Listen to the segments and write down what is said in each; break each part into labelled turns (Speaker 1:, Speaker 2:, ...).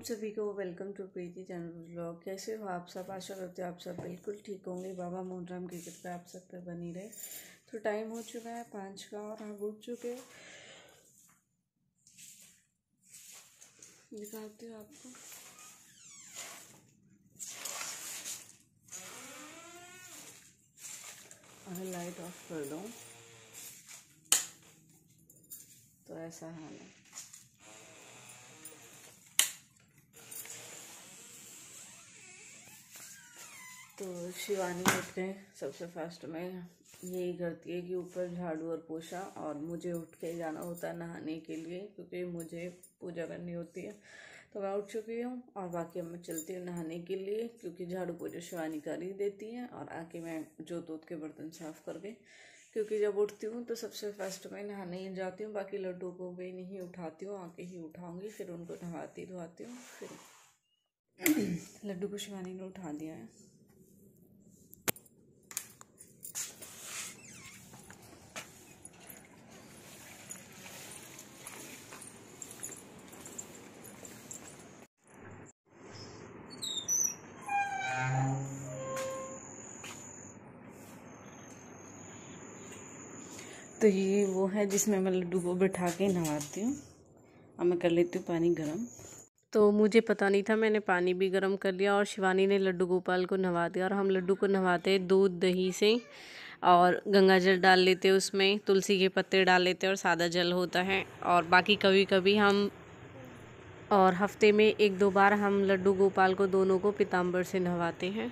Speaker 1: सभी को welcome to Preeti channel vlog. कैसे हो आप सब? आशा करते हो आप सब बिल्कुल ठीक होंगे। बाबा मोहनराम की कृपा आप सब पे बनी रहे। तो टाइम हो चुका है 5 का और हम उठ चुके। दिखाती हूँ आपको। अगर लाइट ऑफ कर दूँ तो ऐसा हाल है। तो शिवानी उठ गए। सबसे फर्स्ट में यही करती है कि ऊपर झाड़ू और पोछा, और मुझे उठ के जाना होता है नहाने के लिए क्योंकि मुझे पूजा करनी होती है। तो मैं उठ चुकी हूँ और बाकी अब मैं चलती हूँ नहाने के लिए क्योंकि झाड़ू पोछा शिवानी कर ही देती है और आके मैं जोत के बर्तन साफ़ करके, क्योंकि जब उठती हूँ तो सबसे फर्स्ट में नहाने ही जाती हूँ। बाकी लड्डू को भी नहीं उठाती हूँ, आके ही उठाऊँगी, फिर उनको नहवाती धोती हूँ। फिर लड्डू को शिवानी ने उठा दिया है। तो ये वो है जिसमें मैं लड्डू को बिठा के नहवाती हूँ। अब मैं कर लेती हूँ पानी गरम। तो मुझे पता नहीं था, मैंने पानी भी गरम कर लिया और शिवानी ने लड्डू गोपाल को नहवा दिया। और हम लड्डू को नहवाते दूध दही से और गंगा जल डाल लेते, उसमें तुलसी के पत्ते डाल लेते और सादा जल होता है। और बाकी कभी कभी हम और हफ्ते में 1-2 बार हम लड्डू गोपाल को दोनों को पीताम्बर से नहवाते हैं।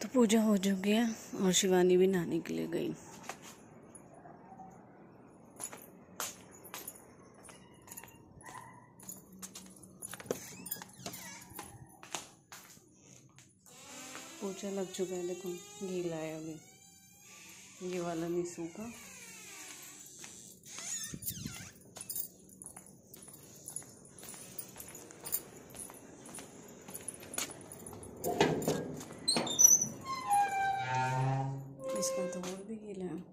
Speaker 1: तो पूजा हो चुकी है और शिवानी भी नहाने के लिए गई। पोछा लग चुका है, देखो गीला है अभी, ये वाला नहीं सूखा। इसका तो और भी गीला है।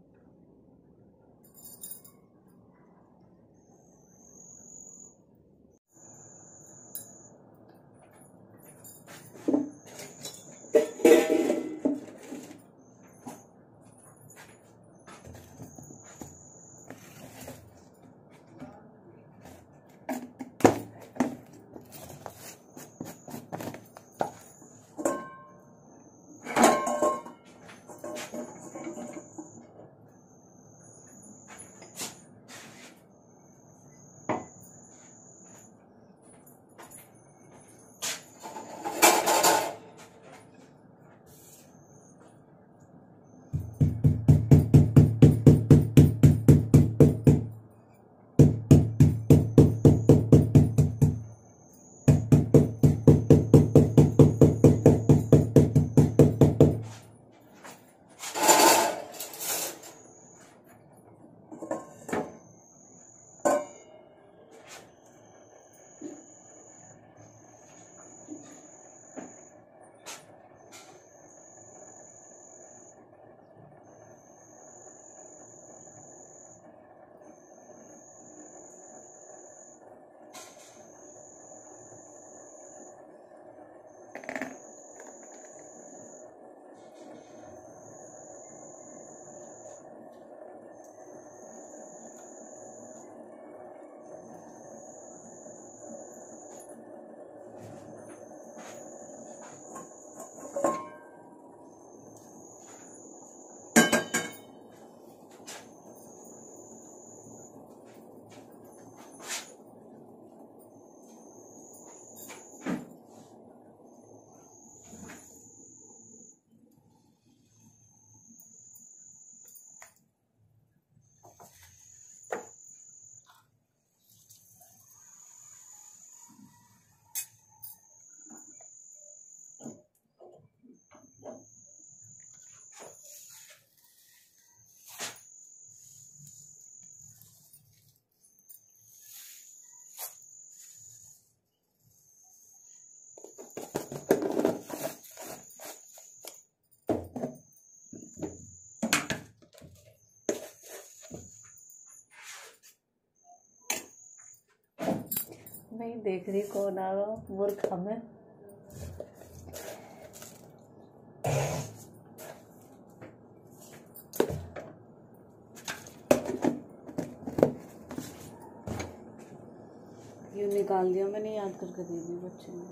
Speaker 1: नहीं देख रही कौन आ रहा, मूर्ख हमें। यूँ निकाल दिया मैंने, याद करके दे दी बच्चे ने।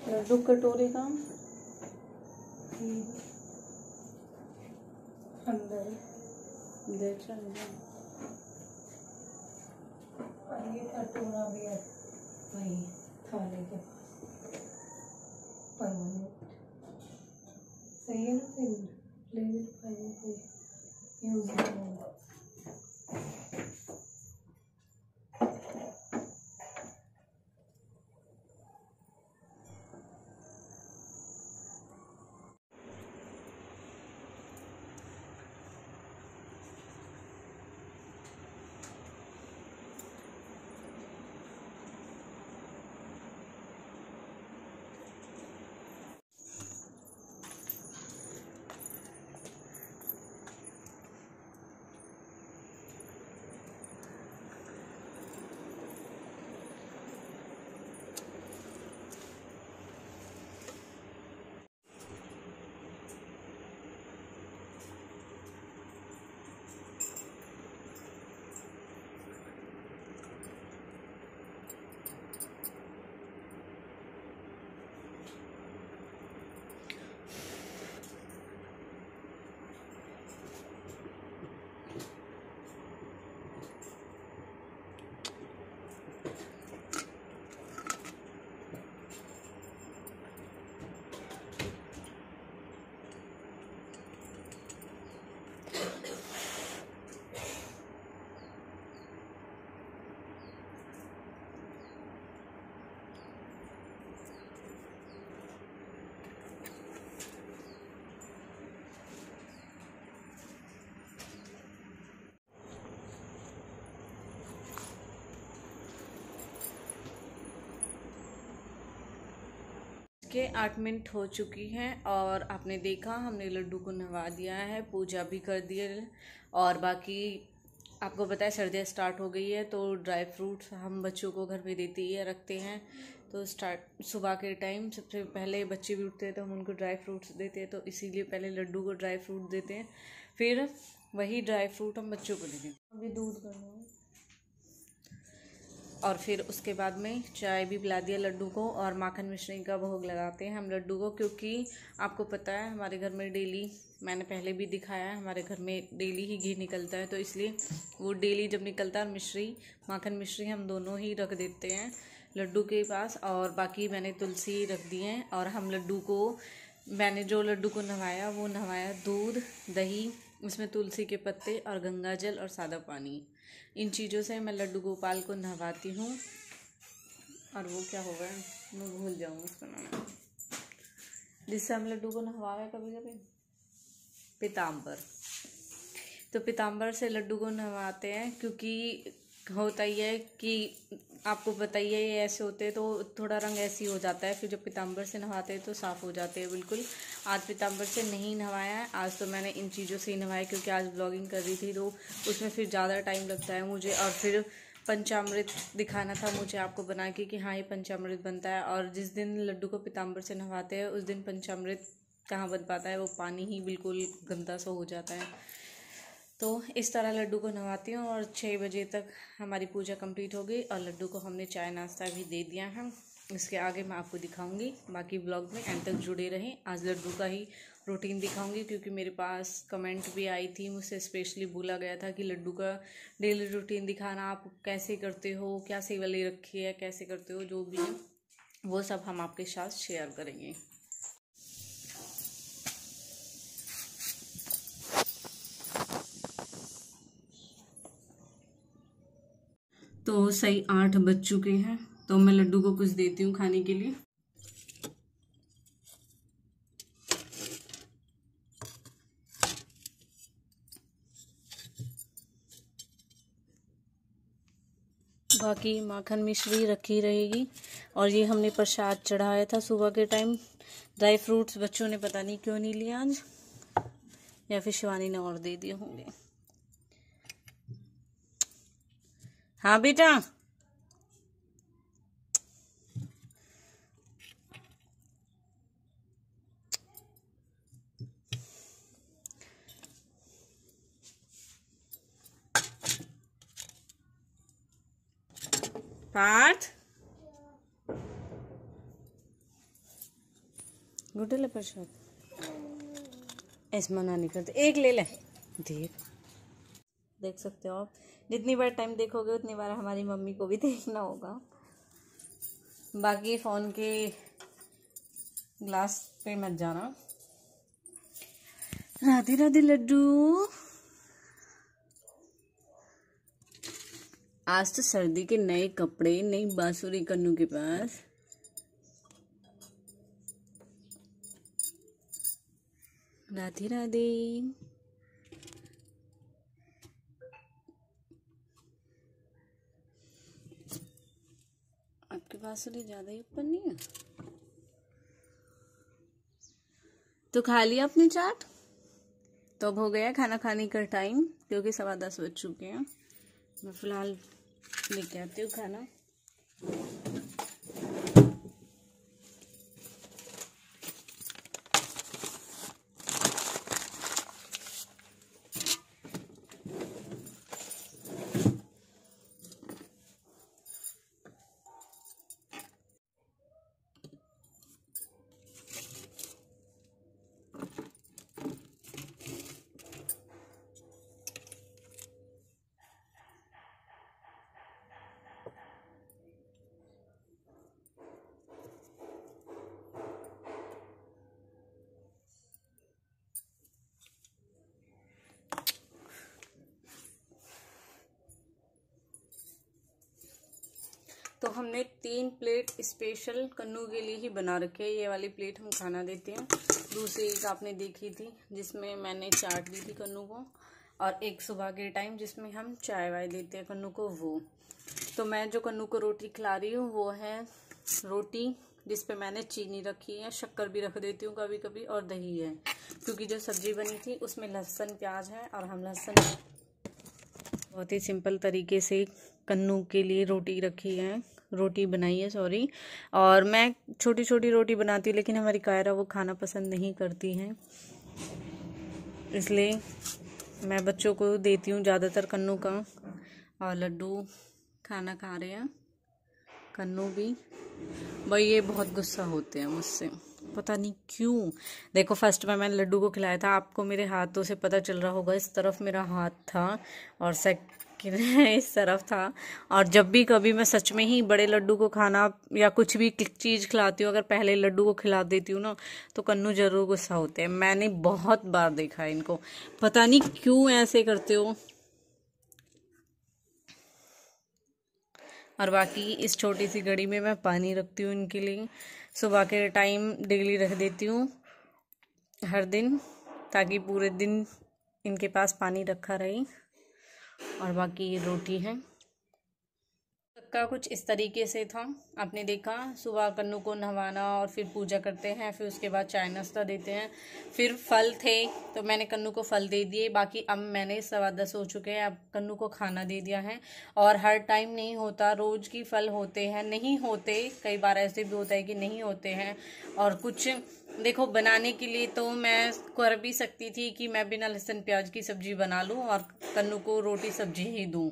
Speaker 1: लड्डू कटोरे का अंदर दे चल।
Speaker 2: ये कटोरा भी है वही थाले के पास। सही है ना, सही ले पाएंगे यूज करेंगे।
Speaker 1: के 8 मिनट हो चुकी हैं और आपने देखा हमने लड्डू को नहवा दिया है, पूजा भी कर दी है। और बाकी आपको पता है सर्दियाँ स्टार्ट हो गई है, तो ड्राई फ्रूट्स हम बच्चों को घर में देते ही रखते हैं। तो सुबह के टाइम सबसे पहले बच्चे भी उठते हैं तो हम उनको ड्राई फ्रूट्स देते हैं, तो इसीलिए पहले लड्डू को ड्राई फ्रूट देते हैं, फिर वही ड्राई फ्रूट हम बच्चों को देते हैं।
Speaker 2: अभी दूध करना है
Speaker 1: और फिर उसके बाद में चाय भी पिला दिया लड्डू को और माखन मिश्री का भोग लगाते हैं हम लड्डू को, क्योंकि आपको पता है हमारे घर में डेली, मैंने पहले भी दिखाया है, हमारे घर में डेली ही घी निकलता है, तो इसलिए वो डेली जब निकलता है मिश्री, माखन मिश्री हम दोनों ही रख देते हैं लड्डू के पास। और बाकी मैंने तुलसी रख दी है। और हम लड्डू को, मैंने जो लड्डू को नहवाया वो नहवाया दूध, दही, उसमें तुलसी के पत्ते और गंगा जल और सादा पानी, इन चीज़ों से मैं लड्डू गोपाल को नहवाती हूँ। और वो क्या होगा, मैं भूल जाऊँ उसका नाम, जिससे हम लड्डू को नहवाया कभी कभी, पीताम्बर। तो पीताम्बर से लड्डू को नहवाते हैं, क्योंकि होता ही है कि आपको पता ही है ये ऐसे होते हैं तो थोड़ा रंग ऐसे ही हो जाता है, फिर जब पीताम्बर से नहवाते हैं तो साफ़ हो जाते हैं बिल्कुल। आज पीताम्बर से नहीं नहवाया है, आज तो मैंने इन चीज़ों से ही नहवाया, क्योंकि आज ब्लॉगिंग कर रही थी तो उसमें फिर ज़्यादा टाइम लगता है मुझे। और फिर पंचामृत दिखाना था मुझे आपको बना के कि हाँ ये पंचामृत बनता है, और जिस दिन लड्डू को पीताम्बर से नहवाते हैं उस दिन पंचामृत कहाँ बन पाता है, वो पानी ही बिल्कुल गंदा सा हो जाता है। तो इस तरह लड्डू को नहवाती हूँ और 6 बजे तक हमारी पूजा कंप्लीट हो गई और लड्डू को हमने चाय नाश्ता भी दे दिया है। इसके आगे मैं आपको दिखाऊंगी, बाकी ब्लॉग में एंड तक जुड़े रहें। आज लड्डू का ही रूटीन दिखाऊंगी, क्योंकि मेरे पास कमेंट भी आई थी, मुझसे स्पेशली बोला गया था कि लड्डू का डेली रूटीन दिखाना, आप कैसे करते हो, क्या सेवली रखी है, कैसे करते हो, जो भी है वो सब हम आपके साथ शेयर करेंगे। तो सही 8 बज चुके हैं, तो मैं लड्डू को कुछ देती हूँ खाने के लिए। बाकी माखन मिश्री रखी रहेगी। और ये हमने प्रसाद चढ़ाया था सुबह के टाइम, ड्राई फ्रूट्स बच्चों ने पता नहीं क्यों नहीं लिया आज, या फिर शिवानी ने और दे दिए होंगे। हाँ बेटा, पार्थ गुड्डे ले प्रसाद ऐसे मना नहीं करते, एक ले ले। देख सकते हो आप, जितनी बार टाइम देखोगे उतनी बार हमारी मम्मी को भी देखना होगा। बाकी फोन के ग्लास पे मत जाना। राधे राधे लड्डू। आज तो सर्दी के नए कपड़े, नई बांसुरी कन्नू के पास। राधे राधे। आपके बांसुरी ज्यादा ही ऊपर नहीं है तो खा लिया अपनी चाट। तो अब हो गया खाना खाने का टाइम, क्योंकि 10:15 बज चुके हैं। मैं फिलहाल लेके आती हूँ खाना। तो हमने 3 प्लेट स्पेशल कन्नू के लिए ही बना रखे हैं। ये वाली प्लेट हम खाना देते हैं। दूसरी एक आपने देखी थी जिसमें मैंने चाट दी थी कन्नू को, और एक सुबह के टाइम जिसमें हम चाय वाय देते हैं कन्नू को, वो। तो मैं जो कन्नू को रोटी खिला रही हूँ वो है रोटी जिसपे मैंने चीनी रखी है, शक्कर भी रख देती हूँ कभी कभी, और दही है, क्योंकि जो सब्जी बनी थी उसमें लहसुन प्याज है और हम लहसुन बहुत ही सिंपल तरीके से कन्नू के लिए रोटी बनाई है, सॉरी। और मैं छोटी छोटी रोटी बनाती हूँ, लेकिन हमारी कायरा वो खाना पसंद नहीं करती है, इसलिए मैं बच्चों को देती हूँ ज़्यादातर कन्नू का। और लड्डू खाना खा रहे हैं, कन्नू भी। भाई ये बहुत गुस्सा होते हैं मुझसे, पता नहीं क्यों। देखो फर्स्ट में मैंने लड्डू को खिलाया था, आपको मेरे हाथों से पता चल रहा होगा, इस तरफ मेरा हाथ था और सेकंड इस तरफ था। और जब भी कभी मैं सच में ही बड़े लड्डू को खाना या कुछ भी चीज़ खिलाती हूँ, अगर पहले लड्डू को खिला देती हूँ ना, तो कन्नू जरूर गुस्सा होते हैं। मैंने बहुत बार देखा है इनको, पता नहीं क्यों ऐसे करते हो। और बाकी इस छोटी सी घड़ी में मैं पानी रखती हूँ इनके लिए, सुबह के टाइम डेली रख देती हूँ हर दिन, ताकि पूरे दिन इनके पास पानी रखा रहे। और बाकी ये रोटी है। का कुछ इस तरीके से था, आपने देखा। सुबह कन्नू को नहवाना और फिर पूजा करते हैं, फिर उसके बाद चाय नाश्ता देते हैं, फिर फल थे तो मैंने कन्नू को फल दे दिए। बाकी अब मैंने 10:15 हो चुके हैं, अब कन्नू को खाना दे दिया है। और हर टाइम नहीं होता, रोज की फल होते हैं, नहीं होते, कई बार ऐसे भी होता है कि नहीं होते हैं। और कुछ देखो बनाने के लिए तो मैं कर भी सकती थी कि मैं बिना लहसुन प्याज की सब्जी बना लूं और कन्नू को रोटी सब्जी ही दूं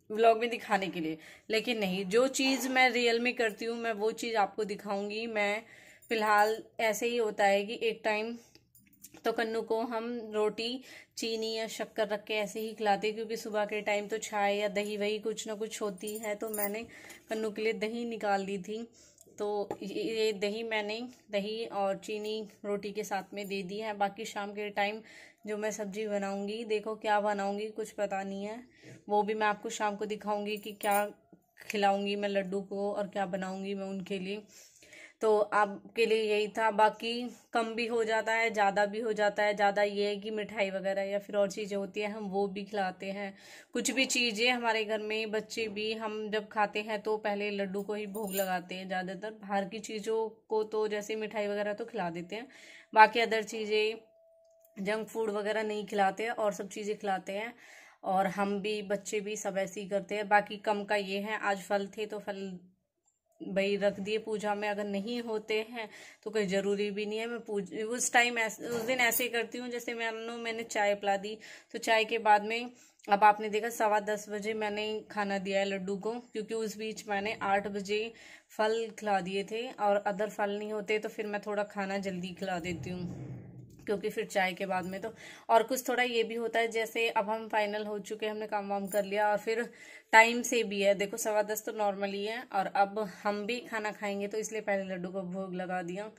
Speaker 1: व्लॉग में दिखाने के लिए, लेकिन नहीं, जो चीज़ मैं रियल में करती हूँ मैं वो चीज़ आपको दिखाऊंगी। मैं फिलहाल ऐसे ही होता है कि एक टाइम तो कन्नू को हम रोटी चीनी या शक्कर रख के ऐसे ही खिलाते, क्योंकि सुबह के टाइम तो चाय या दही वही कुछ ना कुछ होती है। तो मैंने कन्नू के लिए दही निकाल दी थी, तो ये दही और चीनी रोटी के साथ में दे दी है। बाकी शाम के टाइम जो मैं सब्जी बनाऊंगी, देखो क्या बनाऊंगी कुछ पता नहीं है, वो भी मैं आपको शाम को दिखाऊंगी कि क्या खिलाऊंगी मैं लड्डू को और क्या बनाऊंगी मैं उनके लिए। तो आपके लिए यही था। बाकी कम भी हो जाता है, ज़्यादा भी हो जाता है। ज़्यादा ये है कि मिठाई वगैरह या फिर और चीज़ें होती है, हम वो भी खिलाते हैं। कुछ भी चीज़ें हमारे घर में बच्चे भी, हम जब खाते हैं तो पहले लड्डू को ही भोग लगाते हैं। ज़्यादातर बाहर की चीज़ों को तो जैसे मिठाई वगैरह तो खिला देते हैं, बाकी अदर चीज़ें जंक फूड वगैरह नहीं खिलाते हैं और सब चीज़ें खिलाते हैं। और हम भी, बच्चे भी, सब ऐसे ही करते हैं। बाकी कम का ये है, आज फल थे तो फल भाई रख दिए पूजा में। अगर नहीं होते हैं तो कोई ज़रूरी भी नहीं है। मैं उस टाइम उस दिन ऐसे ही करती हूँ, जैसे मैंने चाय पिला दी तो चाय के बाद में, अब आपने देखा 9:15 बजे मैंने खाना दिया है लड्डू को, क्योंकि उस बीच मैंने 8 बजे फल खिला दिए थे। और अदर फल नहीं होते तो फिर मैं थोड़ा खाना जल्दी खिला देती हूँ, क्योंकि फिर चाय के बाद में तो। और कुछ थोड़ा ये भी होता है, जैसे अब हम फाइनल हो चुके हैं, हमने काम वाम कर लिया और फिर टाइम से भी है, देखो 10:15 तो नॉर्मली है, और अब हम भी खाना खाएंगे तो इसलिए पहले लड्डू को भोग लगा दिया।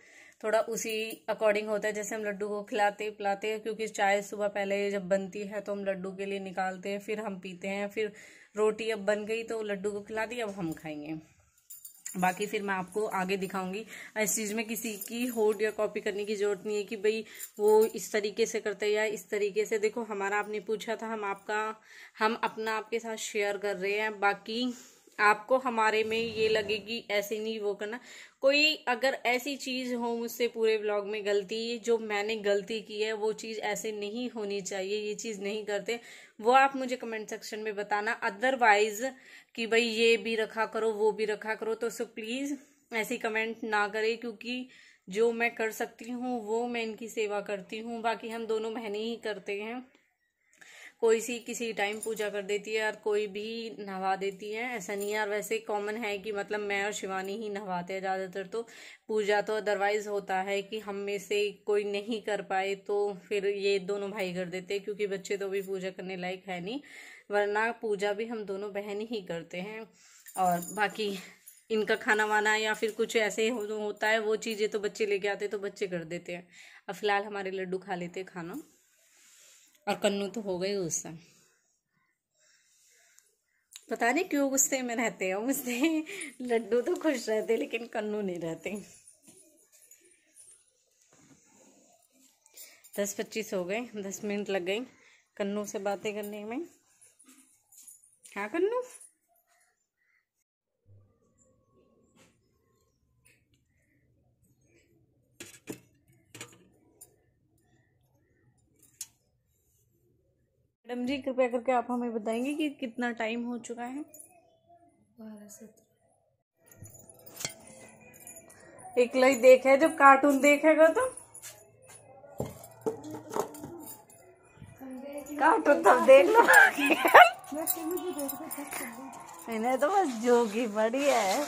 Speaker 1: थोड़ा उसी अकॉर्डिंग होता है, जैसे हम लड्डू को खिलाते पिलाते हैं, क्योंकि चाय सुबह पहले जब बनती है तो हम लड्डू के लिए निकालते हैं, फिर हम पीते हैं। फिर रोटी अब बन गई तो लड्डू को खिला दी, अब हम खाएंगे। बाकी फिर मैं आपको आगे दिखाऊंगी। इस चीज़ में किसी की होड़ या कॉपी करने की जरूरत नहीं है कि भाई वो इस तरीके से करते हैं या इस तरीके से। देखो हमारा आपने पूछा था, हम अपना आपके साथ शेयर कर रहे हैं। बाकी आपको हमारे में ये लगे कि ऐसे नहीं वो करना। कोई अगर ऐसी चीज हो मुझसे पूरे व्लॉग में गलती, जो मैंने गलती की है, वो चीज ऐसे नहीं होनी चाहिए, ये चीज नहीं करते, वो आप मुझे कमेंट सेक्शन में बताना। अदरवाइज कि भाई ये भी रखा करो वो भी रखा करो, तो सो प्लीज ऐसी कमेंट ना करे, क्योंकि जो मैं कर सकती हूँ वो मैं इनकी सेवा करती हूँ। बाकी हम दोनों बहनें ही करते हैं। कोई सी किसी टाइम पूजा कर देती है और कोई भी नहवा देती है, ऐसा नहीं है। और वैसे कॉमन है कि मतलब मैं और शिवानी ही नहवाते हैं ज़्यादातर तो पूजा। तो अदरवाइज होता है कि हम में से कोई नहीं कर पाए तो फिर ये दोनों भाई कर देते हैं, क्योंकि बच्चे तो भी पूजा करने लायक है नहीं, वरना पूजा भी हम दोनों बहन ही करते हैं। और बाकी इनका खाना वाना या फिर कुछ ऐसे होता है, वो चीज़ें तो बच्चे लेके आते तो बच्चे कर देते हैं। अब फिलहाल हमारे लड्डू खा लेते हैं खाना, और कन्नू तो हो गए गुस्सा। पता नहीं क्यों गुस्से में रहते हैं मुझसे। लड्डू तो खुश रहते लेकिन कन्नू नहीं रहते। 10:25 हो गए, 10 मिनट लग गई कन्नू से बातें करने में। हाँ कन्नू, मैडम जी कृपया करके आप हमें बताएंगे कि कितना टाइम हो चुका है? 12:17। एक लई देखे, जब कार्टून देखेगा तो कार्टून तब देख लो। मैंने तो बस जोगी बड़ी है,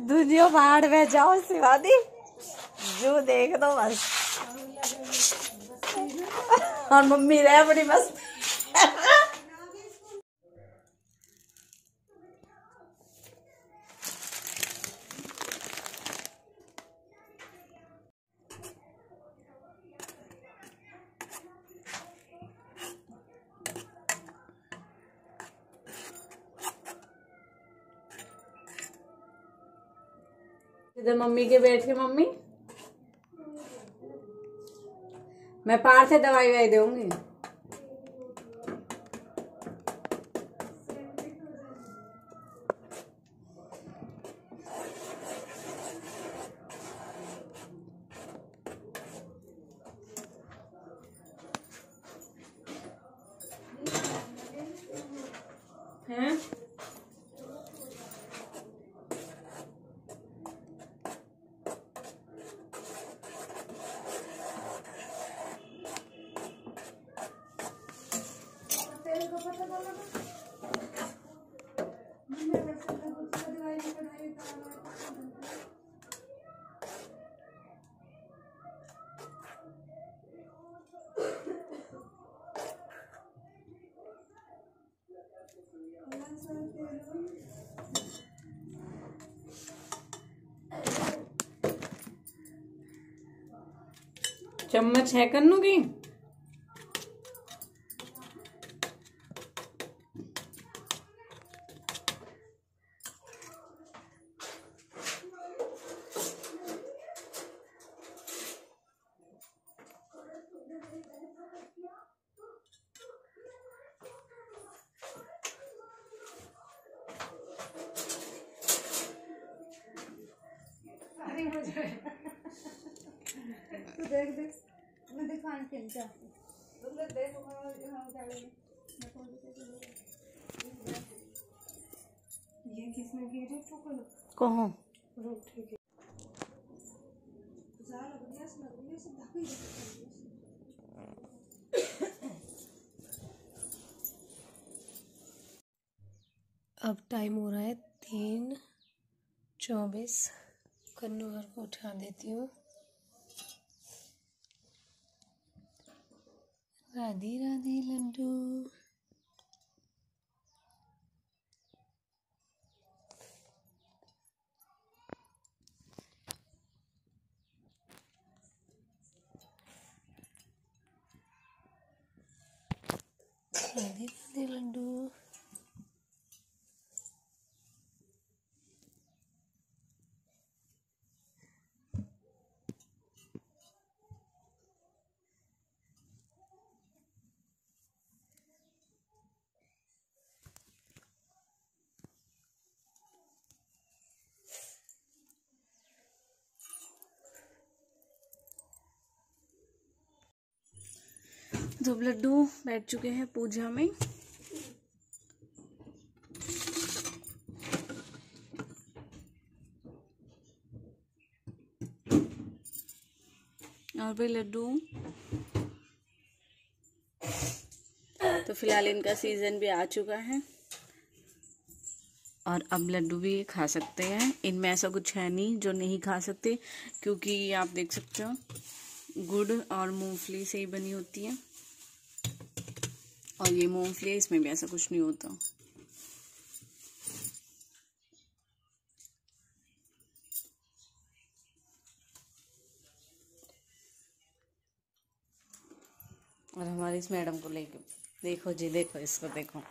Speaker 1: दुनिया बाहर में जाओ शिवानी, जो देख दो बस। और मम्मी रहे बड़ी मस्त। इधर मम्मी के बैठे, मम्मी मैं पार से दवाई वाई दूंगी। हैं? चम्मच है कन्नू की?
Speaker 2: देख देख मैं दिखा खान के जा ये किसने गिरे ठोकर
Speaker 1: कहाँ
Speaker 2: रोटी के ज़्यादा बढ़िया से ढक अब टाइम हो रहा है 3:24। कन्नूर को उठा देती हूँ। राधे राधे लड्डू। राधे राधे लड्डू।
Speaker 1: तो लड्डू बैठ चुके हैं पूजा में। और भाई लड्डू तो फिलहाल इनका सीजन भी आ चुका है और अब लड्डू भी खा सकते हैं। इनमें ऐसा कुछ है नहीं जो नहीं खा सकते, क्योंकि आप देख सकते हो गुड़ और मूंगफली से ही बनी होती है और ये मूंगफली है, इसमें भी ऐसा कुछ नहीं होता। और हमारी इस मैडम को लेके देखो जी, देखो इसको देखो।